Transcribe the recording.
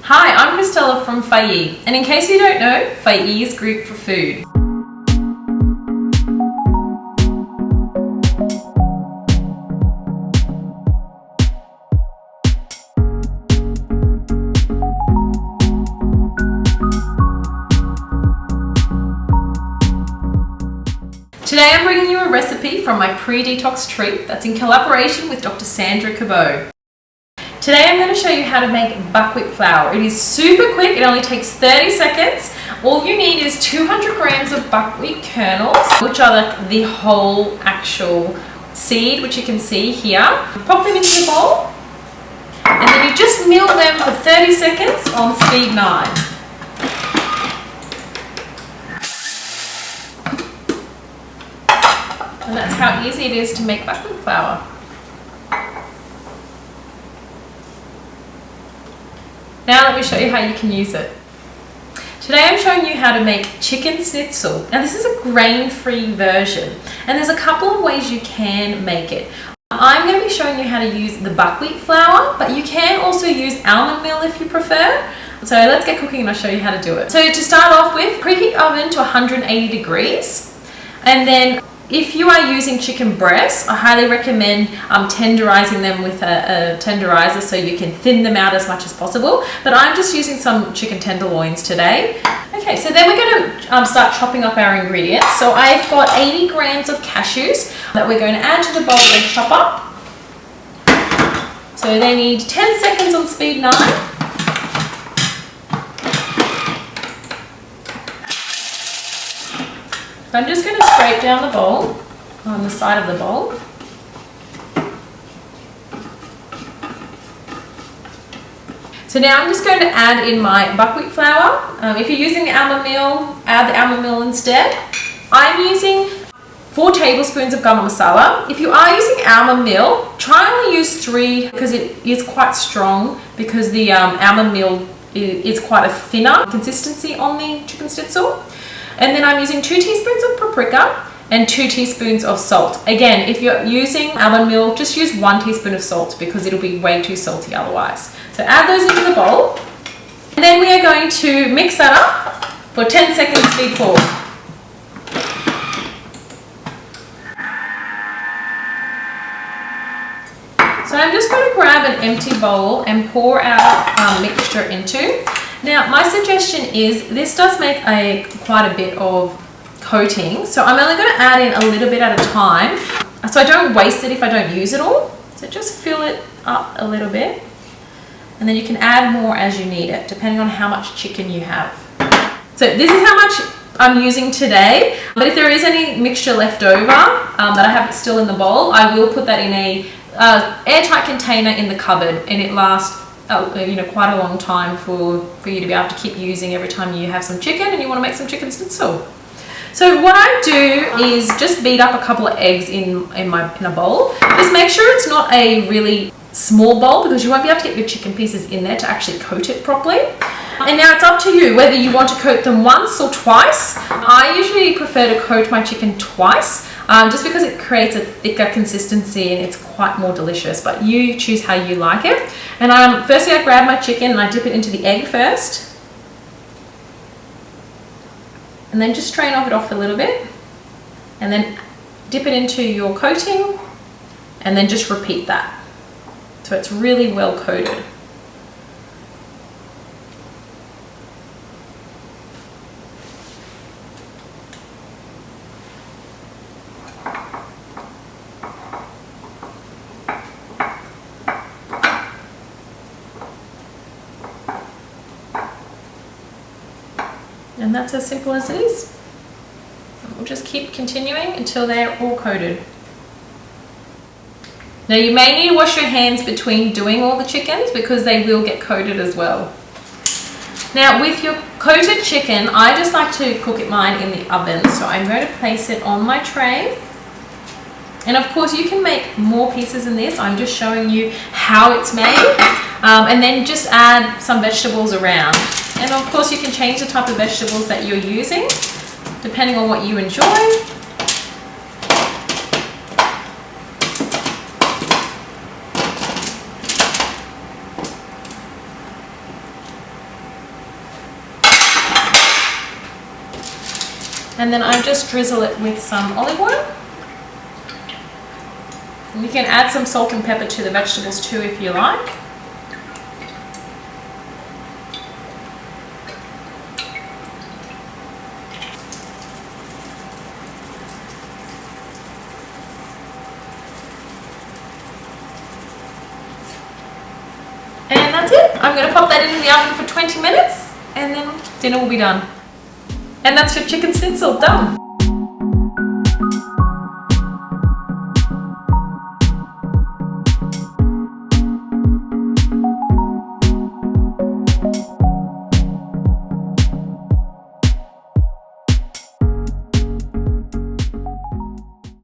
Hi, I'm Christella from Fai, and in case you don't know, Fai is Greek for food. Today I'm bringing you a recipe from my pre-detox treat that's in collaboration with Dr. Sandra Cabot. Today I'm going to show you how to make buckwheat flour. It is super quick, it only takes 30 seconds. All you need is 200 grams of buckwheat kernels, which are like the whole actual seed, which you can see here. Pop them into the bowl, and then you just mill them for 30 seconds on speed 9. And that's how easy it is to make buckwheat flour. Now let me show you how you can use it. Today I'm showing you how to make chicken schnitzel. Now this is a grain-free version, and there's a couple of ways you can make it. I'm going to be showing you how to use the buckwheat flour, but you can also use almond meal if you prefer. So let's get cooking and I'll show you how to do it. So to start off with, preheat oven to 180 degrees, and then if you are using chicken breasts, I highly recommend tenderizing them with a tenderizer so you can thin them out as much as possible. But I'm just using some chicken tenderloins today. Okay, so then we're going to start chopping up our ingredients. So I've got 80 grams of cashews that we're going to add to the bowl and chop up. So they need 10 seconds on speed 9. I'm just going to scrape down the bowl, on the side of the bowl. So now I'm just going to add in my buckwheat flour. If you're using the almond meal, add the almond meal instead. I'm using 4 tablespoons of garam masala. If you are using almond meal, try only use 3 because it is quite strong, because the almond meal is quite a thinner consistency on the chicken schnitzel. And then I'm using 2 teaspoons of paprika and 2 teaspoons of salt. Again, if you're using almond meal, just use 1 teaspoon of salt because it'll be way too salty otherwise. So add those into the bowl. And then we are going to mix that up for 10 seconds speed 4. So I'm just going to grab an empty bowl and pour our mixture into. Now my suggestion is, this does make quite a bit of coating, so I'm only going to add in a little bit at a time so I don't waste it if I don't use it all. So just fill it up a little bit, and then you can add more as you need it depending on how much chicken you have. So this is how much I'm using today, but if there is any mixture left over that I have still in the bowl, I will put that in a airtight container in the cupboard, and it lasts quite a long time for you to be able to keep using every time you have some chicken and you want to make some chicken schnitzel. So what I do is just beat up a couple of eggs in a bowl. Just make sure it's not a really small bowl, because you won't be able to get your chicken pieces in there to actually coat it properly. And now it's up to you whether you want to coat them once or twice. I usually prefer to coat my chicken twice, just because it creates a thicker consistency and it's quite more delicious, but you choose how you like it. And firstly I grab my chicken and I dip it into the egg first, and then just strain it off a little bit, and then dip it into your coating, and then just repeat that so it's really well coated. And that's as simple as it is. We'll just keep continuing until they're all coated. Now you may need to wash your hands between doing all the chickens because they will get coated as well. Now with your coated chicken, I just like to cook mine in the oven. So I'm going to place it on my tray. And of course you can make more pieces than this. I'm just showing you how it's made. And then just add some vegetables around. And of course you can change the type of vegetables that you're using depending on what you enjoy. And then I just drizzle it with some olive oil. And you can add some salt and pepper to the vegetables too if you like. And that's it. I'm going to pop that in the oven for 20 minutes and then dinner will be done. And that's your chicken schnitzel done.